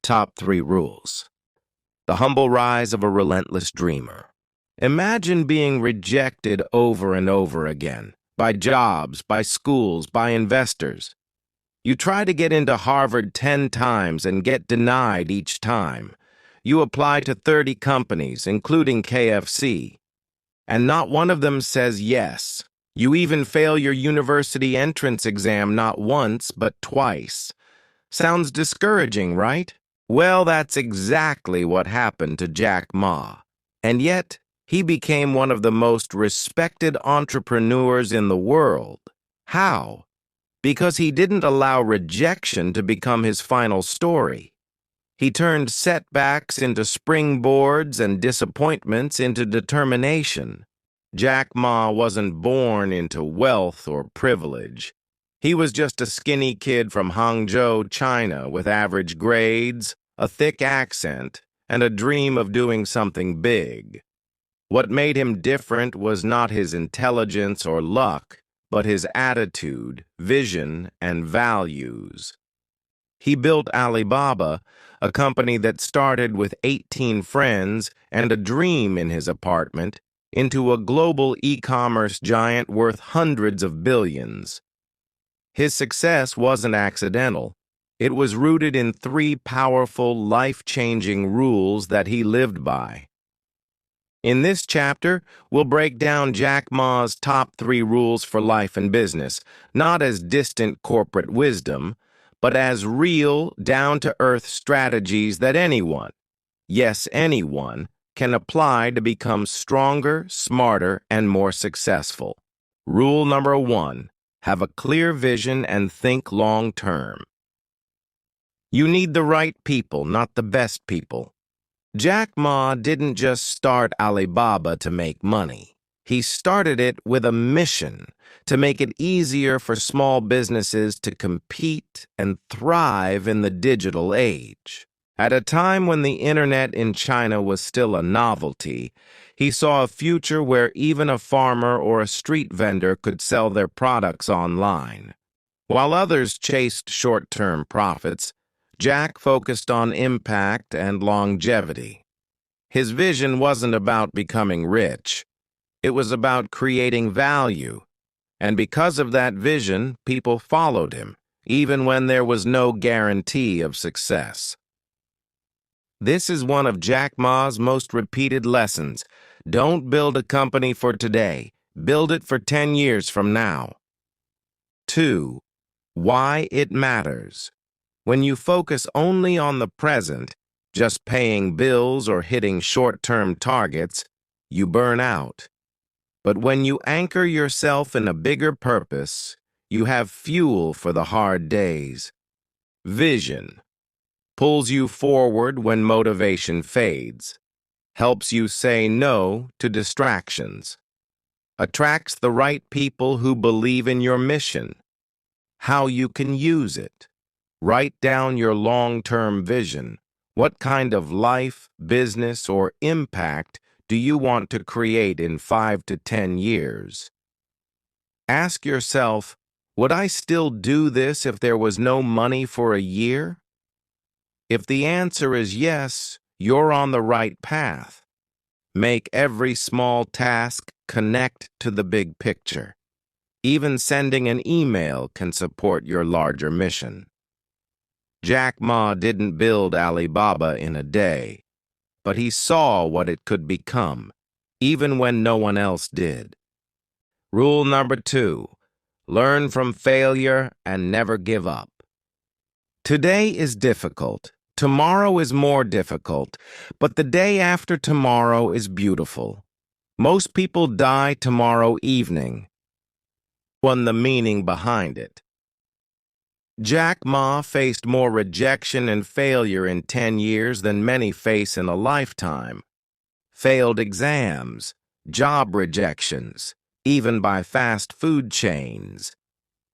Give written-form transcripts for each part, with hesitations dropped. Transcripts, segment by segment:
Top 3 rules. The humble rise of a relentless dreamer. Imagine being rejected over and over again, by jobs, by schools, by investors. You try to get into Harvard 10 times and get denied each time. You apply to 30 companies, including KFC, and not one of them says yes. You even fail your university entrance exam not once, but twice. Sounds discouraging, right? Well, that's exactly what happened to Jack Ma. And yet, he became one of the most respected entrepreneurs in the world. How? Because he didn't allow rejection to become his final story. He turned setbacks into springboards and disappointments into determination. Jack Ma wasn't born into wealth or privilege. He was just a skinny kid from Hangzhou, China, with average grades, a thick accent, and a dream of doing something big. What made him different was not his intelligence or luck, but his attitude, vision, and values. He built Alibaba, a company that started with 18 friends and a dream in his apartment, into a global e-commerce giant worth hundreds of billions. His success wasn't accidental. It was rooted in 3 powerful, life-changing rules that he lived by. In this chapter, we'll break down Jack Ma's top 3 rules for life and business, not as distant corporate wisdom, but as real, down-to-earth strategies that anyone, yes, anyone, can apply to become stronger, smarter, and more successful. Rule number 1, have a clear vision and think long-term. You need the right people, not the best people. Jack Ma didn't just start Alibaba to make money. He started it with a mission to make it easier for small businesses to compete and thrive in the digital age. At a time when the internet in China was still a novelty, he saw a future where even a farmer or a street vendor could sell their products online. While others chased short-term profits, Jack focused on impact and longevity. His vision wasn't about becoming rich. It was about creating value. And because of that vision, people followed him, even when there was no guarantee of success. This is one of Jack Ma's most repeated lessons. Don't build a company for today. Build it for 10 years from now. 2. Why it matters. When you focus only on the present, just paying bills or hitting short-term targets, you burn out. But when you anchor yourself in a bigger purpose, you have fuel for the hard days. Vision pulls you forward when motivation fades, helps you say no to distractions, attracts the right people who believe in your mission. How you can use it. Write down your long-term vision. What kind of life, business, or impact do you want to create in 5 to 10 years? Ask yourself, would I still do this if there was no money for a year? If the answer is yes, you're on the right path. Make every small task connect to the big picture. Even sending an email can support your larger mission. Jack Ma didn't build Alibaba in a day, but he saw what it could become, even when no one else did. Rule number 2, learn from failure and never give up. Today is difficult. Tomorrow is more difficult, but the day after tomorrow is beautiful. Most people die tomorrow evening. What's the meaning behind it? Jack Ma faced more rejection and failure in 10 years than many face in a lifetime. Failed exams, job rejections, even by fast food chains,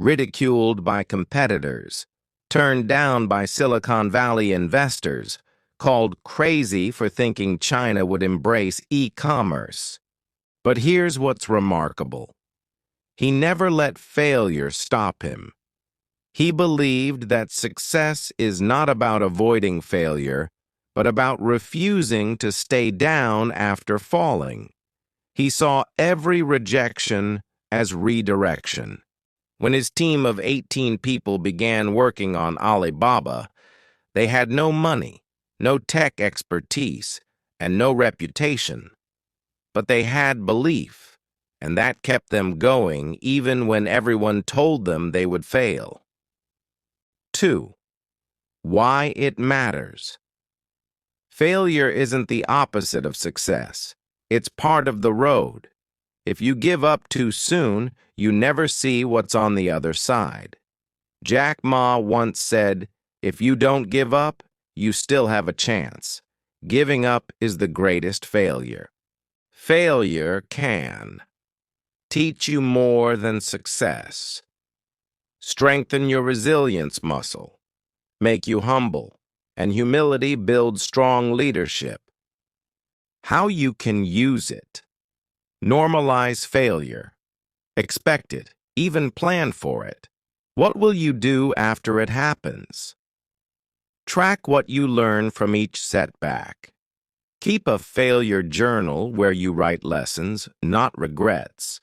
ridiculed by competitors, turned down by Silicon Valley investors, called crazy for thinking China would embrace e-commerce. But here's what's remarkable. He never let failure stop him. He believed that success is not about avoiding failure, but about refusing to stay down after falling. He saw every rejection as redirection. When his team of 18 people began working on Alibaba, they had no money, no tech expertise, and no reputation. But they had belief, and that kept them going even when everyone told them they would fail. 2. Why it matters. Failure isn't the opposite of success. It's part of the road. If you give up too soon, you never see what's on the other side. Jack Ma once said, "If you don't give up, you still have a chance. Giving up is the greatest failure." Failure can teach you more than success, strengthen your resilience muscle, make you humble, and humility builds strong leadership. How you can use it. Normalize failure. Expect it, even plan for it. What will you do after it happens? Track what you learn from each setback. Keep a failure journal where you write lessons, not regrets.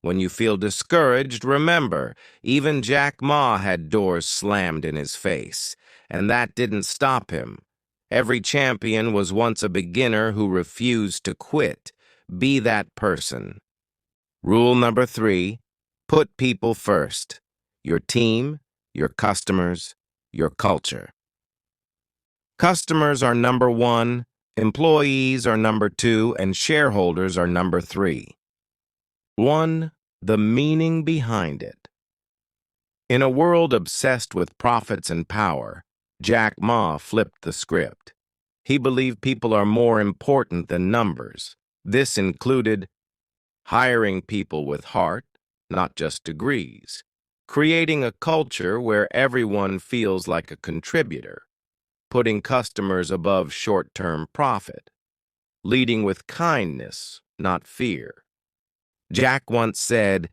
When you feel discouraged, remember, even Jack Ma had doors slammed in his face, and that didn't stop him. Every champion was once a beginner who refused to quit. Be that person. Rule number 3, put people first. Your team, your customers, your culture. Customers are number 1, employees are number 2, and shareholders are number 3. 1. The meaning behind it. In a world obsessed with profits and power, Jack Ma flipped the script. He believed people are more important than numbers. This included hiring people with heart, not just degrees, creating a culture where everyone feels like a contributor, putting customers above short-term profit, leading with kindness, not fear. Jack once said,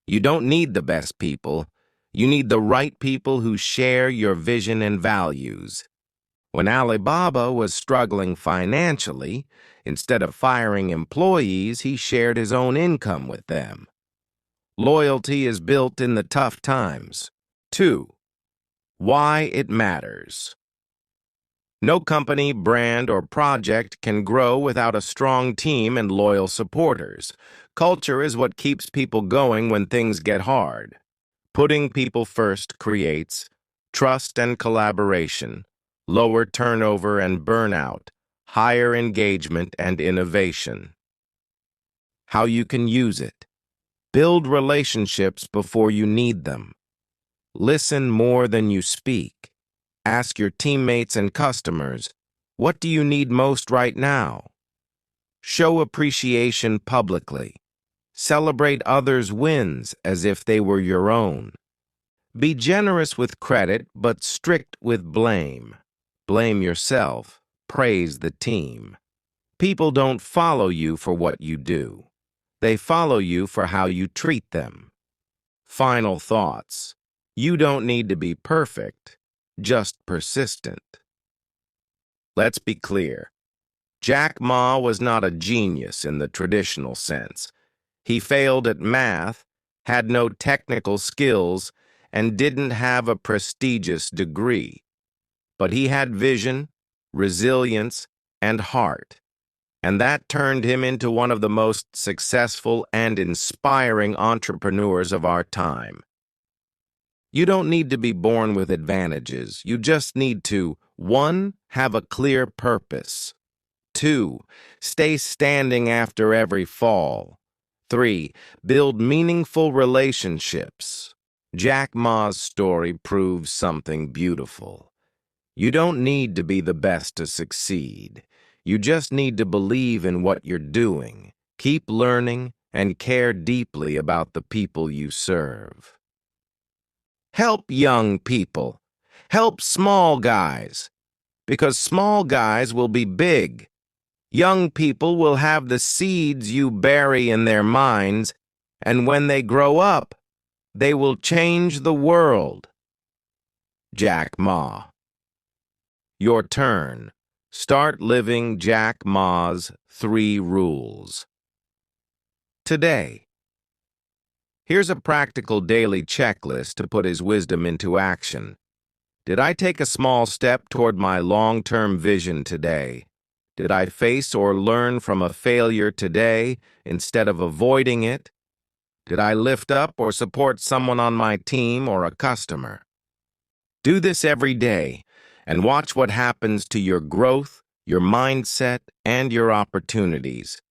"You don't need the best people. You need the right people who share your vision and values." When Alibaba was struggling financially, instead of firing employees, he shared his own income with them. Loyalty is built in the tough times. 2. Why it matters. No company, brand, or project can grow without a strong team and loyal supporters. Culture is what keeps people going when things get hard. Putting people first creates trust and collaboration, lower turnover and burnout, higher engagement and innovation. How you can use it. Build relationships before you need them. Listen more than you speak. Ask your teammates and customers, what do you need most right now? Show appreciation publicly. Celebrate others' wins as if they were your own. Be generous with credit, but strict with blame. Blame yourself. Praise the team. People don't follow you for what you do. They follow you for how you treat them. Final thoughts. You don't need to be perfect, just persistent. Let's be clear. Jack Ma was not a genius in the traditional sense. He failed at math, had no technical skills, and didn't have a prestigious degree. But he had vision, resilience, and heart. And that turned him into one of the most successful and inspiring entrepreneurs of our time. You don't need to be born with advantages. You just need to, 1, have a clear purpose. 2, stay standing after every fall. 3, build meaningful relationships. Jack Ma's story proves something beautiful. You don't need to be the best to succeed. You just need to believe in what you're doing, keep learning, and care deeply about the people you serve. Help young people. Help small guys. Because small guys will be big. Young people will have the seeds you bury in their minds, and when they grow up, they will change the world. Jack Ma. Your turn. Start living Jack Ma's 3 rules. Today, here's a practical daily checklist to put his wisdom into action. Did I take a small step toward my long-term vision today? Did I face or learn from a failure today instead of avoiding it? Did I lift up or support someone on my team or a customer? Do this every day and watch what happens to your growth, your mindset, and your opportunities.